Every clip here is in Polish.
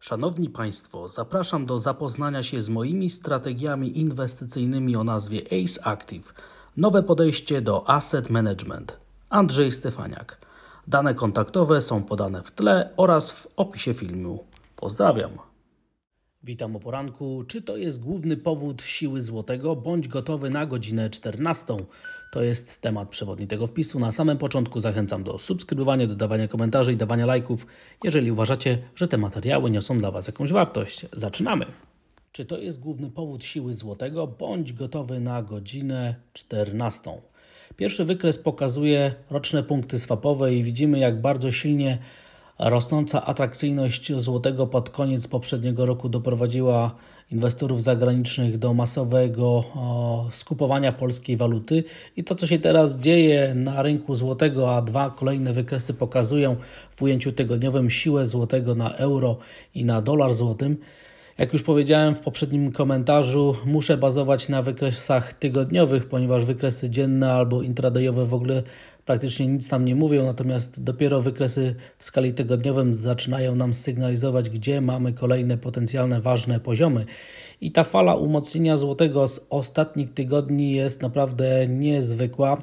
Szanowni Państwo, zapraszam do zapoznania się z moimi strategiami inwestycyjnymi o nazwie ACE Active. Nowe podejście do asset management. Andrzej Stefaniak. Dane kontaktowe są podane w tle oraz w opisie filmu. Pozdrawiam. Witam o poranku. Czy to jest główny powód siły złotego? Bądź gotowy na godzinę 14. To jest temat przewodni tego wpisu. Na samym początku zachęcam do subskrybowania, dodawania komentarzy i dawania lajków, jeżeli uważacie, że te materiały niosą dla Was jakąś wartość. Zaczynamy. Czy to jest główny powód siły złotego? Bądź gotowy na godzinę 14. Pierwszy wykres pokazuje roczne punkty swapowe i widzimy, jak bardzo silnie rosnąca atrakcyjność złotego pod koniec poprzedniego roku doprowadziła inwestorów zagranicznych do masowego skupowania polskiej waluty. I to, co się teraz dzieje na rynku złotego, a dwa kolejne wykresy pokazują w ujęciu tygodniowym siłę złotego na euro i na dolar złotym. Jak już powiedziałem w poprzednim komentarzu, muszę bazować na wykresach tygodniowych, ponieważ wykresy dzienne albo intradayowe w ogóle praktycznie nic nam nie mówią, natomiast dopiero wykresy w skali tygodniowym zaczynają nam sygnalizować, gdzie mamy kolejne potencjalne ważne poziomy. I ta fala umocnienia złotego z ostatnich tygodni jest naprawdę niezwykła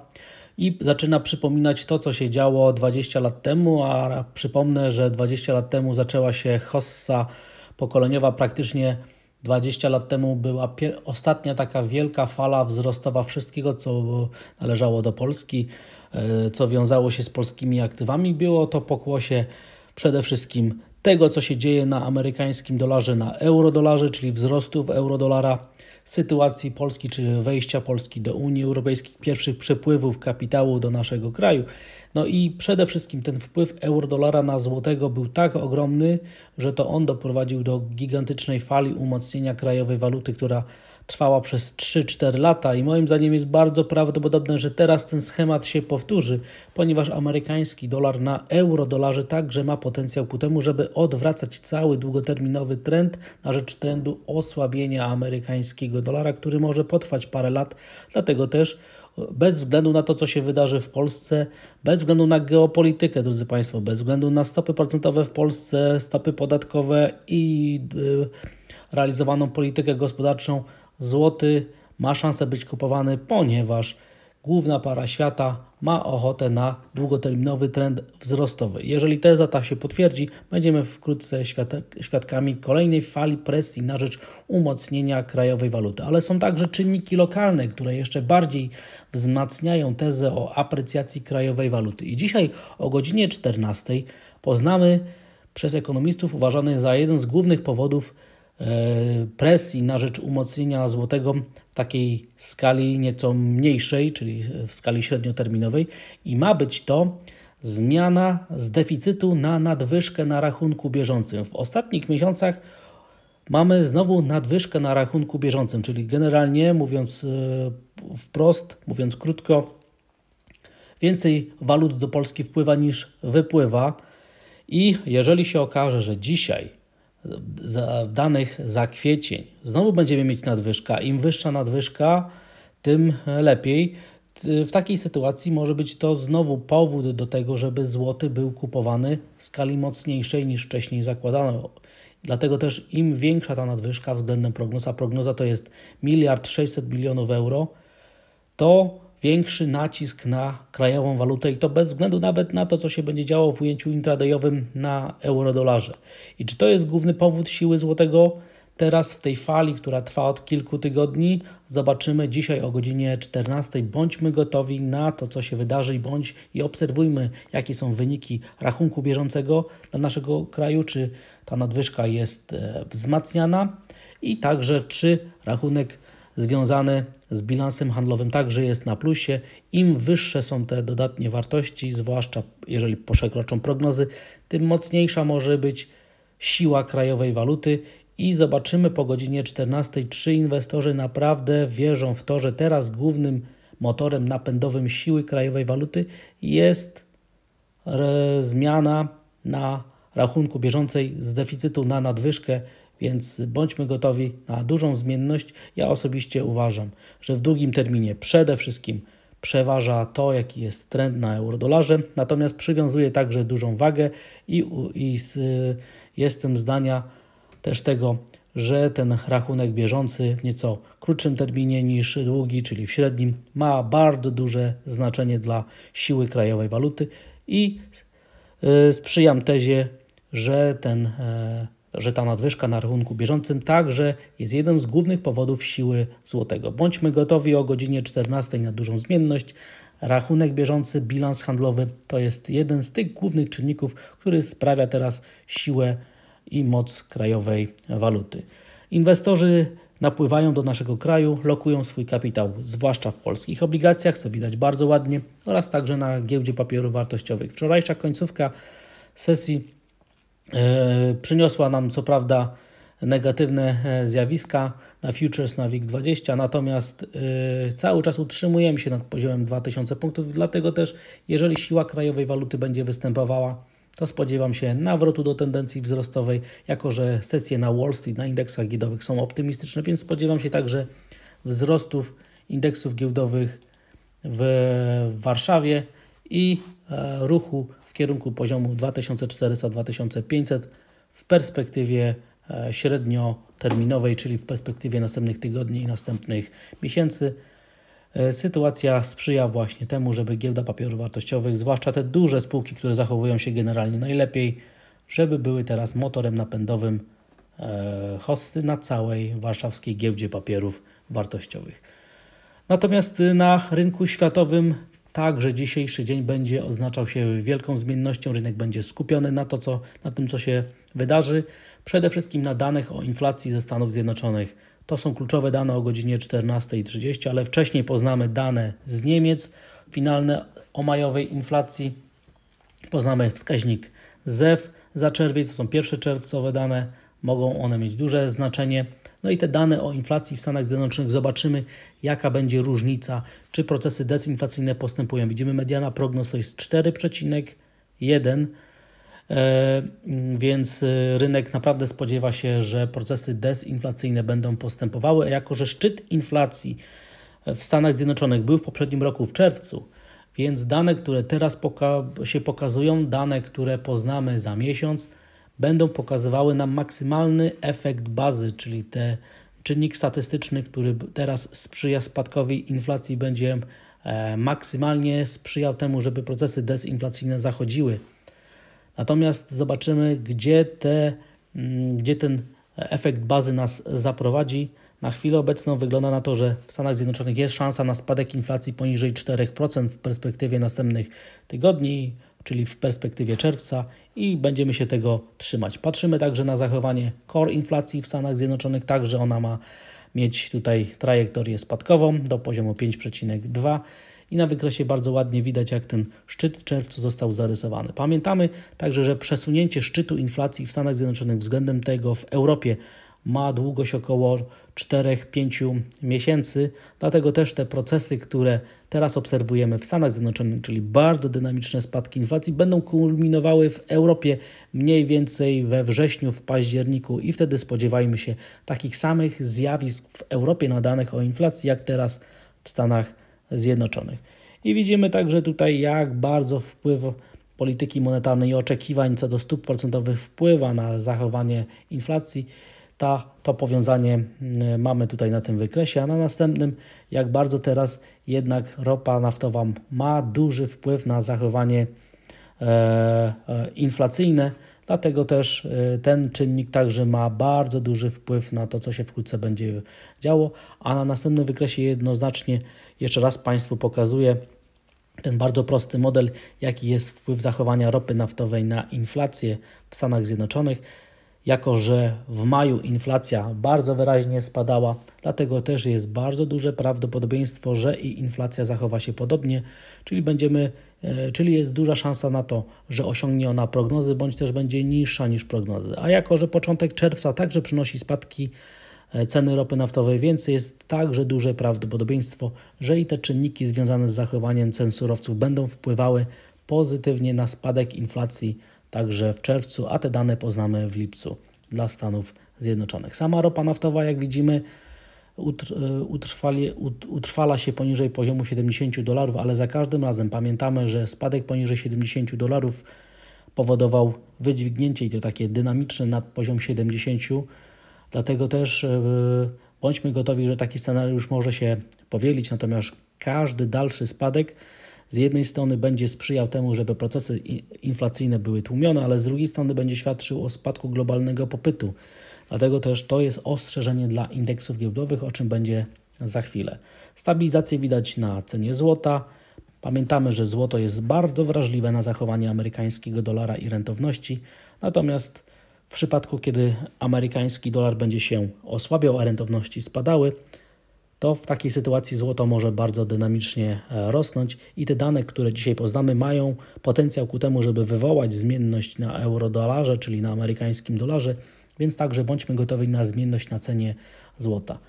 i zaczyna przypominać to, co się działo 20 lat temu, a przypomnę, że 20 lat temu zaczęła się hossa pokoleniowa. Praktycznie 20 lat temu była ostatnia taka wielka fala wzrostowa wszystkiego, co należało do Polski, co wiązało się z polskimi aktywami. Było to pokłosie przede wszystkim tego, co się dzieje na amerykańskim dolarze, na eurodolarze, czyli wzrostów eurodolara, sytuacji Polski, czy wejścia Polski do Unii Europejskiej, pierwszych przepływów kapitału do naszego kraju. No i przede wszystkim ten wpływ eurodolara na złotego był tak ogromny, że to on doprowadził do gigantycznej fali umocnienia krajowej waluty, która trwała przez 3-4 lata i moim zdaniem jest bardzo prawdopodobne, że teraz ten schemat się powtórzy, ponieważ amerykański dolar na eurodolarze także ma potencjał ku temu, żeby odwracać cały długoterminowy trend na rzecz trendu osłabienia amerykańskiego dolara, który może potrwać parę lat. Dlatego też bez względu na to, co się wydarzy w Polsce, bez względu na geopolitykę, drodzy Państwo, bez względu na stopy procentowe w Polsce, stopy podatkowe i realizowaną politykę gospodarczą, złoty ma szansę być kupowany, ponieważ główna para świata ma ochotę na długoterminowy trend wzrostowy. Jeżeli teza ta się potwierdzi, będziemy wkrótce świadkami kolejnej fali presji na rzecz umocnienia krajowej waluty. Ale są także czynniki lokalne, które jeszcze bardziej wzmacniają tezę o aprecjacji krajowej waluty. I dzisiaj o godzinie 14 poznamy przez ekonomistów uważany za jeden z głównych powodów presji na rzecz umocnienia złotego w takiej skali nieco mniejszej, czyli w skali średnioterminowej, i ma być to zmiana z deficytu na nadwyżkę na rachunku bieżącym. W ostatnich miesiącach mamy znowu nadwyżkę na rachunku bieżącym, czyli generalnie mówiąc wprost, mówiąc krótko, więcej walut do Polski wpływa niż wypływa. I jeżeli się okaże, że dzisiaj danych za kwiecień znowu będziemy mieć nadwyżkę, im wyższa nadwyżka, tym lepiej. W takiej sytuacji może być to znowu powód do tego, żeby złoty był kupowany w skali mocniejszej niż wcześniej zakładano. Dlatego też im większa ta nadwyżka względem prognoza, prognoza to jest 1,6 mld euro, to większy nacisk na krajową walutę i to bez względu nawet na to, co się będzie działo w ujęciu intradayowym na eurodolarze. I czy to jest główny powód siły złotego? Teraz w tej fali, która trwa od kilku tygodni, zobaczymy dzisiaj o godzinie 14. Bądźmy gotowi na to, co się wydarzy i obserwujmy, jakie są wyniki rachunku bieżącego dla naszego kraju, czy ta nadwyżka jest wzmacniana i także czy rachunek związany z bilansem handlowym także jest na plusie. Im wyższe są te dodatnie wartości, zwłaszcza jeżeli przekroczą prognozy, tym mocniejsza może być siła krajowej waluty i zobaczymy po godzinie 14, czy inwestorzy naprawdę wierzą w to, że teraz głównym motorem napędowym siły krajowej waluty jest zmiana na rachunku bieżącej z deficytu na nadwyżkę, więc bądźmy gotowi na dużą zmienność. Ja osobiście uważam, że w długim terminie przede wszystkim przeważa to, jaki jest trend na eurodolarze, natomiast przywiązuję także dużą wagę i jestem zdania, też tego, że ten rachunek bieżący w nieco krótszym terminie niż długi, czyli w średnim, ma bardzo duże znaczenie dla siły krajowej waluty i sprzyjam tezie, że ta nadwyżka na rachunku bieżącym także jest jednym z głównych powodów siły złotego. Bądźmy gotowi o godzinie 14 na dużą zmienność. Rachunek bieżący, bilans handlowy to jest jeden z tych głównych czynników, który sprawia teraz siłę i moc krajowej waluty. Inwestorzy napływają do naszego kraju, lokują swój kapitał, zwłaszcza w polskich obligacjach, co widać bardzo ładnie, oraz także na giełdzie papierów wartościowych. Wczorajsza końcówka sesji przyniosła nam co prawda negatywne zjawiska na futures na WIG20, natomiast cały czas utrzymujemy się nad poziomem 2000 punktów, dlatego też jeżeli siła krajowej waluty będzie występowała, to spodziewam się nawrotu do tendencji wzrostowej, jako że sesje na Wall Street, na indeksach giełdowych są optymistyczne, więc spodziewam się także wzrostów indeksów giełdowych w Warszawie i ruchu w kierunku poziomu 2400-2500 w perspektywie średnioterminowej, czyli w perspektywie następnych tygodni i następnych miesięcy. Sytuacja sprzyja właśnie temu, żeby giełda papierów wartościowych, zwłaszcza te duże spółki, które zachowują się generalnie najlepiej, żeby były teraz motorem napędowym hossy na całej warszawskiej giełdzie papierów wartościowych. Natomiast na rynku światowym także dzisiejszy dzień będzie oznaczał się wielką zmiennością. Rynek będzie skupiony na tym, co się wydarzy. Przede wszystkim na danych o inflacji ze Stanów Zjednoczonych. To są kluczowe dane o godzinie 14:30, ale wcześniej poznamy dane z Niemiec, finalne o majowej inflacji. Poznamy wskaźnik ZEW za czerwiec, to są pierwsze czerwcowe dane, mogą one mieć duże znaczenie. No i te dane o inflacji w Stanach Zjednoczonych, zobaczymy jaka będzie różnica, czy procesy dezinflacyjne postępują. Widzimy mediana prognoz to jest 4,1, więc rynek naprawdę spodziewa się, że procesy dezinflacyjne będą postępowały, a jako że szczyt inflacji w Stanach Zjednoczonych był w poprzednim roku w czerwcu, więc dane, które teraz się pokazują, dane, które poznamy za miesiąc, będą pokazywały nam maksymalny efekt bazy, czyli ten czynnik statystyczny, który teraz sprzyja spadkowi inflacji, będzie maksymalnie sprzyjał temu, żeby procesy dezinflacyjne zachodziły. Natomiast zobaczymy, gdzie ten efekt bazy nas zaprowadzi. Na chwilę obecną wygląda na to, że w Stanach Zjednoczonych jest szansa na spadek inflacji poniżej 4% w perspektywie następnych tygodni, czyli w perspektywie czerwca i będziemy się tego trzymać. Patrzymy także na zachowanie core inflacji w Stanach Zjednoczonych, także ona ma mieć tutaj trajektorię spadkową do poziomu 5,2 i na wykresie bardzo ładnie widać, jak ten szczyt w czerwcu został zarysowany. Pamiętamy także, że przesunięcie szczytu inflacji w Stanach Zjednoczonych względem tego w Europie ma długość około 4-5 miesięcy, dlatego też te procesy, które teraz obserwujemy w Stanach Zjednoczonych, czyli bardzo dynamiczne spadki inflacji, będą kulminowały w Europie mniej więcej we wrześniu, w październiku i wtedy spodziewajmy się takich samych zjawisk w Europie na danych o inflacji, jak teraz w Stanach Zjednoczonych. I widzimy także tutaj, jak bardzo wpływ polityki monetarnej i oczekiwań co do stóp procentowych wpływa na zachowanie inflacji. To powiązanie mamy tutaj na tym wykresie, a na następnym, jak bardzo teraz jednak ropa naftowa ma duży wpływ na zachowanie inflacyjne, dlatego też ten czynnik także ma bardzo duży wpływ na to, co się wkrótce będzie działo, a na następnym wykresie jednoznacznie jeszcze raz Państwu pokazuję ten bardzo prosty model, jaki jest wpływ zachowania ropy naftowej na inflację w Stanach Zjednoczonych. Jako że w maju inflacja bardzo wyraźnie spadała, dlatego też jest bardzo duże prawdopodobieństwo, że i inflacja zachowa się podobnie, czyli jest duża szansa na to, że osiągnie ona prognozy, bądź też będzie niższa niż prognozy. A jako że początek czerwca także przynosi spadki ceny ropy naftowej, więc jest także duże prawdopodobieństwo, że i te czynniki związane z zachowaniem cen surowców będą wpływały pozytywnie na spadek inflacji także w czerwcu, a te dane poznamy w lipcu dla Stanów Zjednoczonych. Sama ropa naftowa, jak widzimy, utrwala się poniżej poziomu $70, ale za każdym razem pamiętamy, że spadek poniżej $70 spowodował wydźwignięcie i to takie dynamiczne nad poziom 70. Dlatego też bądźmy gotowi, że taki scenariusz może się powielić, natomiast każdy dalszy spadek z jednej strony będzie sprzyjał temu, żeby procesy inflacyjne były tłumione, ale z drugiej strony będzie świadczył o spadku globalnego popytu. Dlatego też to jest ostrzeżenie dla indeksów giełdowych, o czym będzie za chwilę. Stabilizację widać na cenie złota. Pamiętamy, że złoto jest bardzo wrażliwe na zachowanie amerykańskiego dolara i rentowności, natomiast w przypadku, kiedy amerykański dolar będzie się osłabiał, a rentowności spadały, to w takiej sytuacji złoto może bardzo dynamicznie rosnąć i te dane, które dzisiaj poznamy, mają potencjał ku temu, żeby wywołać zmienność na euro-dolarze, czyli na amerykańskim dolarze, więc także bądźmy gotowi na zmienność na cenie złota.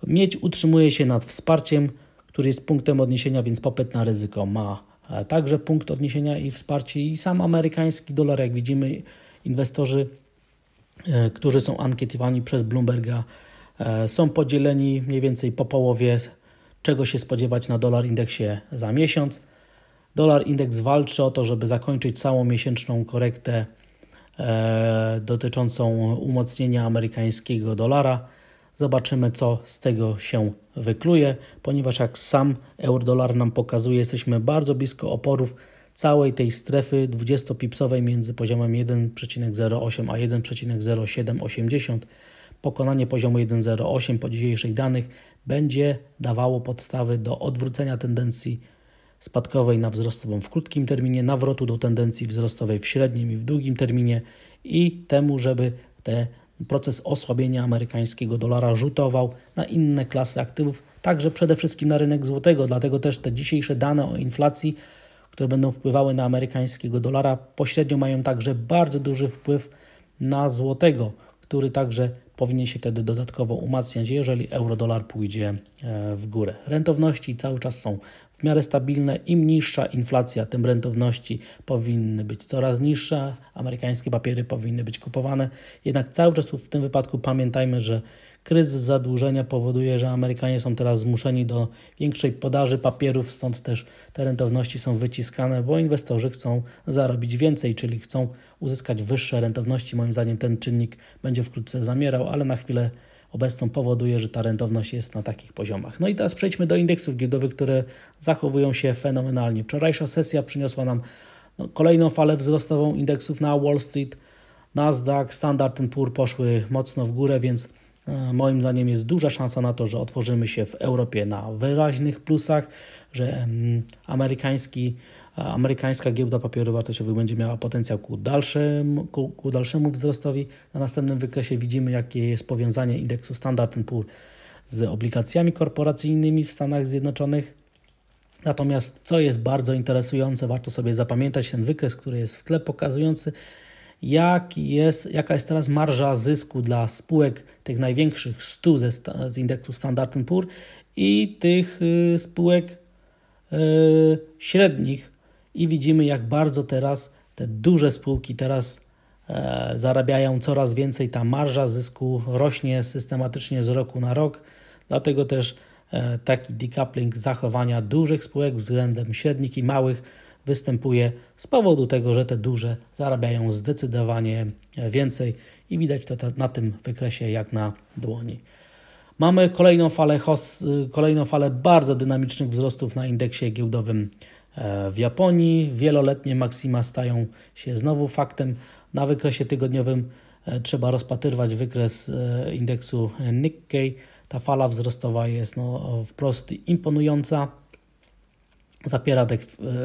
Miedź utrzymuje się nad wsparciem, który jest punktem odniesienia, więc popyt na ryzyko ma także punkt odniesienia i wsparcie i sam amerykański dolar, jak widzimy, inwestorzy, którzy są ankietowani przez Bloomberga, są podzieleni mniej więcej po połowie, czego się spodziewać na dolar indeksie za miesiąc. Dolar indeks walczy o to, żeby zakończyć całą miesięczną korektę dotyczącą umocnienia amerykańskiego dolara. Zobaczymy, co z tego się wykluje, ponieważ jak sam euro-dolar nam pokazuje, jesteśmy bardzo blisko oporów całej tej strefy 20-pipsowej między poziomem 1,08 a 1,0780. Pokonanie poziomu 1,08 po dzisiejszych danych będzie dawało podstawy do odwrócenia tendencji spadkowej na wzrostową w krótkim terminie, nawrotu do tendencji wzrostowej w średnim i w długim terminie i temu, żeby proces osłabienia amerykańskiego dolara rzutował na inne klasy aktywów, także przede wszystkim na rynek złotego. Dlatego też te dzisiejsze dane o inflacji, które będą wpływały na amerykańskiego dolara, pośrednio mają także bardzo duży wpływ na złotego, który także powinien się wtedy dodatkowo umacniać, jeżeli euro-dolar pójdzie w górę. Rentowności cały czas są w miarę stabilne. Im niższa inflacja, tym rentowności powinny być coraz niższe. Amerykańskie papiery powinny być kupowane. Jednak cały czas w tym wypadku pamiętajmy, że kryzys zadłużenia powoduje, że Amerykanie są teraz zmuszeni do większej podaży papierów, stąd też te rentowności są wyciskane, bo inwestorzy chcą zarobić więcej, czyli chcą uzyskać wyższe rentowności. Moim zdaniem ten czynnik będzie wkrótce zamierał, ale na chwilę obecną powoduje, że ta rentowność jest na takich poziomach. No i teraz przejdźmy do indeksów giełdowych, które zachowują się fenomenalnie. Wczorajsza sesja przyniosła nam kolejną falę wzrostową indeksów na Wall Street. Nasdaq, Standard & Poor poszły mocno w górę, więc moim zdaniem jest duża szansa na to, że otworzymy się w Europie na wyraźnych plusach, że amerykańska giełda papierów wartościowych będzie miała potencjał ku dalszemu wzrostowi. Na następnym wykresie widzimy, jakie jest powiązanie indeksu Standard & Poor z obligacjami korporacyjniami w Stanach Zjednoczonych. Natomiast co jest bardzo interesujące, warto sobie zapamiętać ten wykres, który jest w tle pokazujący, jaka jest teraz marża zysku dla spółek tych największych 100 z indeksu Standard & Poor i tych spółek średnich i widzimy, jak bardzo teraz te duże spółki teraz zarabiają coraz więcej. Ta marża zysku rośnie systematycznie z roku na rok, dlatego też taki decoupling zachowania dużych spółek względem średnich i małych występuje z powodu tego, że te duże zarabiają zdecydowanie więcej i widać to na tym wykresie jak na dłoni. Mamy kolejną falę bardzo dynamicznych wzrostów na indeksie giełdowym w Japonii. Wieloletnie maksima stają się znowu faktem. Na wykresie tygodniowym trzeba rozpatrywać wykres indeksu Nikkei. Ta fala wzrostowa jest wprost imponująca. Zapiera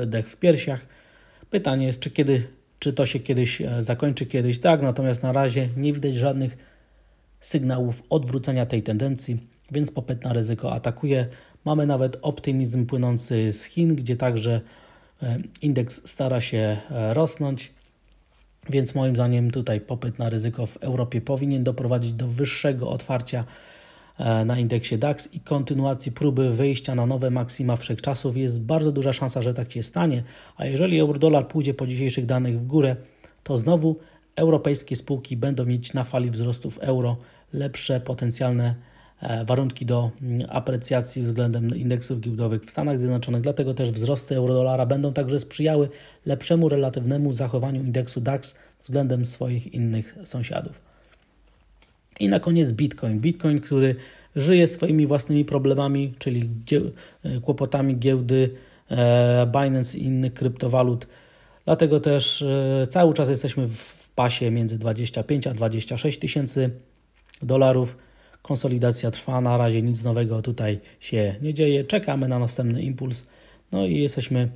dech w piersiach. Pytanie jest, czy to się kiedyś zakończy, kiedyś tak, natomiast na razie nie widać żadnych sygnałów odwrócenia tej tendencji, więc popyt na ryzyko atakuje. Mamy nawet optymizm płynący z Chin, gdzie także indeks stara się rosnąć, więc moim zdaniem tutaj popyt na ryzyko w Europie powinien doprowadzić do wyższego otwarcia na indeksie DAX i kontynuacji próby wyjścia na nowe maksima wszechczasów. Jest bardzo duża szansa, że tak się stanie, a jeżeli euro-dolar pójdzie po dzisiejszych danych w górę, to znowu europejskie spółki będą mieć na fali wzrostów euro lepsze potencjalne warunki do aprecjacji względem indeksów giełdowych w Stanach Zjednoczonych, dlatego też wzrosty euro-dolara będą także sprzyjały lepszemu relatywnemu zachowaniu indeksu DAX względem swoich innych sąsiadów. I na koniec Bitcoin. Bitcoin, który żyje swoimi własnymi problemami, czyli kłopotami giełdy Binance i innych kryptowalut. Dlatego też cały czas jesteśmy w pasie między 25 a 26 tysięcy dolarów. Konsolidacja trwa, na razie nic nowego tutaj się nie dzieje. Czekamy na następny impuls. No i jesteśmy,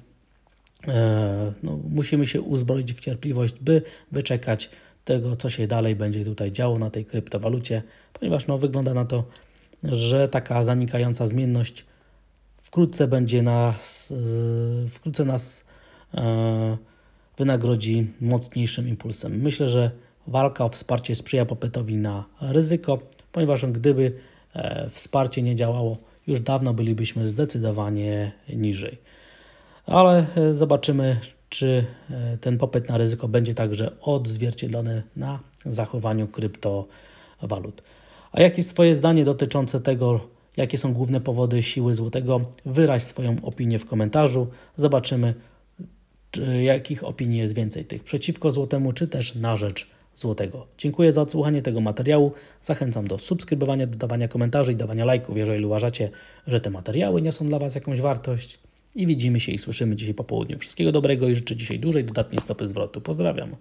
musimy się uzbroić w cierpliwość, by wyczekać tego, co się dalej będzie tutaj działo na tej kryptowalucie, ponieważ wygląda na to, że taka zanikająca zmienność wkrótce nas wynagrodzi mocniejszym impulsem. Myślę, że walka o wsparcie sprzyja popytowi na ryzyko, ponieważ gdyby wsparcie nie działało, już dawno bylibyśmy zdecydowanie niżej. Ale zobaczymy, czy ten popyt na ryzyko będzie także odzwierciedlony na zachowaniu kryptowalut. A jakie jest Twoje zdanie dotyczące tego, jakie są główne powody siły złotego? Wyraź swoją opinię w komentarzu. Zobaczymy, jakich opinii jest więcej, tych przeciwko złotemu, czy też na rzecz złotego. Dziękuję za odsłuchanie tego materiału. Zachęcam do subskrybowania, dodawania komentarzy i dawania lajków, jeżeli uważacie, że te materiały niosą dla Was jakąś wartość. I widzimy się i słyszymy dzisiaj po południu. Wszystkiego dobrego i życzę dzisiaj dużej, dodatniej stopy zwrotu. Pozdrawiam.